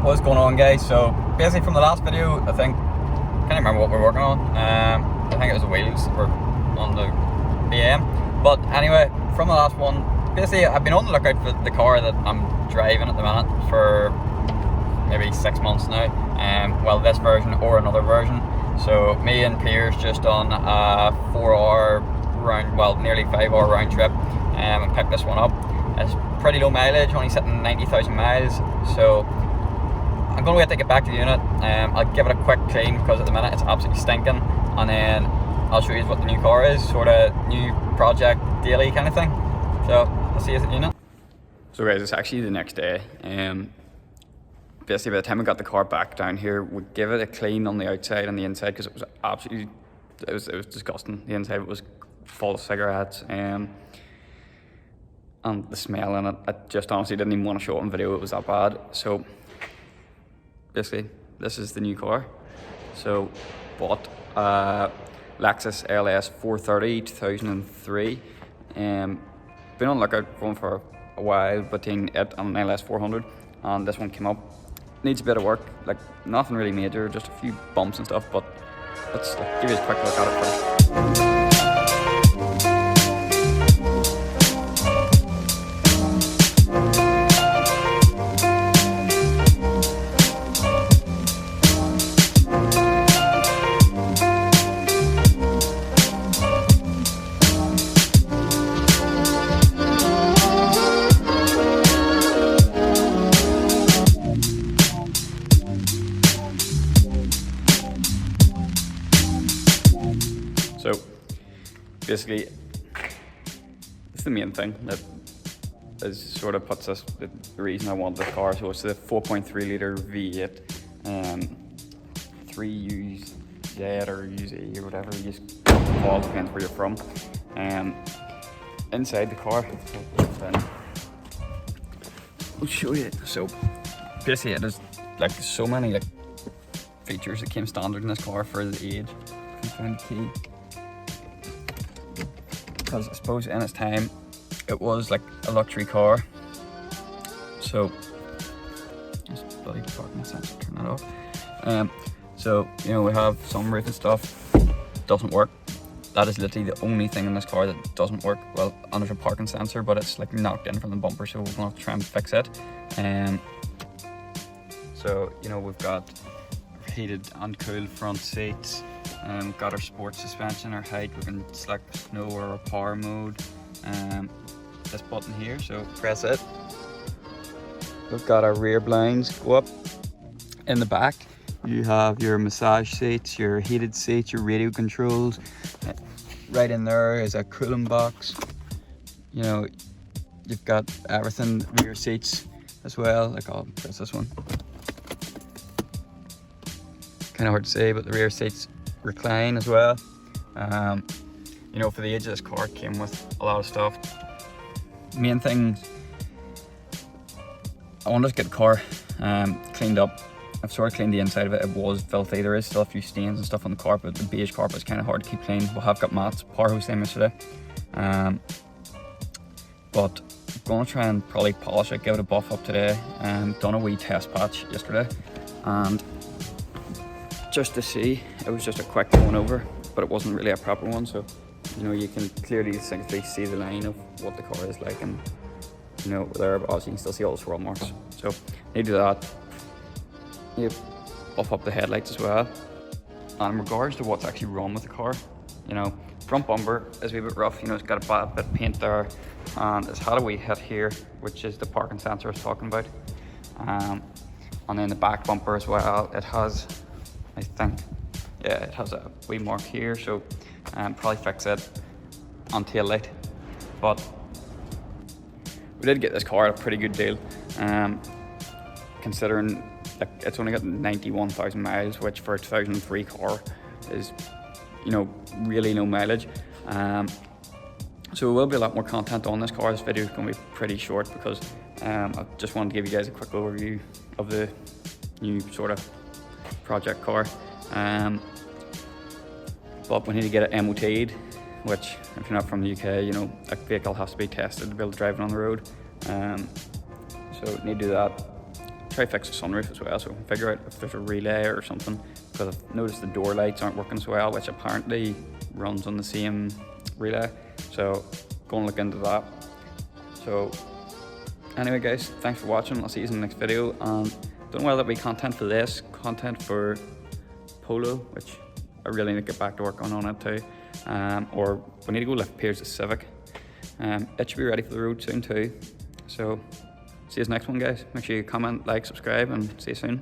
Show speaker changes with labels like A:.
A: What's going on, guys? So basically from the last video, I can't remember what we're working on. I think it was the wheels or on the BM. But anyway, from the last one, basically I've been on the lookout for the car that I'm driving at the minute for maybe 6 months now. Well, this version or another version. So me and Piers just on a 4-hour round, well, nearly 5-hour round trip, and picked this one up. It's pretty low mileage, only sitting 90,000 miles. So I'm going to wait to get back to the unit. I'll give it a quick clean because at the minute it's absolutely stinking, and then I'll show you what the new car is, sort of new project daily kind of thing. So I'll see you at the unit. So guys, it's actually the next day. Basically by the time we got the car back down here, we gave it a clean on the outside and the inside because it was absolutely, it was disgusting. The inside was full of cigarettes, and the smell in it, I just honestly didn't even want to show it on video, it was that bad. So basically this is the new car. So bought Lexus LS 430 2003. Been on the lookout for one for a while between it and an LS 400, and this one came up. Needs a bit of work, like nothing really major, just a few bumps and stuff, but let's give you a quick look at it first. So basically, it's the main thing that is sort of puts us the reason I want this car. So it's the 4.3 litre V8, 3UZ or UZ or whatever, you just call it, depends where you're from. Inside the car, I'll show you. So basically it has like so many like features that came standard in this car for the age. I can find the key. Because I suppose in its time it was like a luxury car. So just bloody parking sensor, turn that off. So you know, we have some roof and stuff doesn't work. That is literally the only thing in this car that doesn't work. Well, and there's a parking sensor, but it's like knocked in from the bumper, so we're gonna have to try and fix it. So you know, we've got heated and cooled front seats. Got our sports suspension, our height, we can select snow or our power mode. This button here, so press it. We've got our rear blinds go up. In the back you have your massage seats, your heated seats, your radio controls. Right in there is a cooling box. You know, you've got everything. Rear seats as well, like I'll press this one. Kind of hard to say, but the rear seats recline as well. You know, for the age of this car, it came with a lot of stuff. Main things, I wanted to get the car cleaned up. I've sort of cleaned the inside of it. It was filthy. There is still a few stains and stuff on the carpet. The beige carpet is kind of hard to keep clean. We have got mats, power hose same yesterday. But I'm gonna try and probably polish it, give it a buff up today. Done a wee test patch yesterday, and just to see, it was just a quick going over, but it wasn't really a proper one. So you know, you can clearly distinctly see the line of what the car is like, and you know, there, but also you can still see all the swirl marks. So need to do that. You buff up the headlights as well. And in regards to what's actually wrong with the car, you know, front bumper is a wee bit rough. You know, it's got a bad bit of paint there, and it's had a wee hit here, which is the parking sensor I was talking about. And then the back bumper as well, it has, I think, yeah, it has a wee mark here, so probably fix it on tail light. But we did get this car at a pretty good deal, considering like it's only got 91,000 miles, which for a 2003 car is, you know, really no mileage. So there will be a lot more content on this car. This video is going to be pretty short because I just wanted to give you guys a quick overview of the new sort of project car. But we need to get it MOT'd, which if you're not from the UK, you know, a vehicle has to be tested to be able to drive it on the road. So need to do that. try to fix the sunroof as well, so figure out if there's a relay or something, because I've noticed the door lights aren't working so well, which apparently runs on the same relay, so go and look into that. So anyway guys, thanks for watching. I'll see you in the next video, and don't know whether it'll be content for this, content for Polo, which I really need to get back to working on it too, or we need to go lift Piers' Civic. It should be ready for the road soon too. So see you next one guys. Make sure you comment, like, subscribe, and see you soon.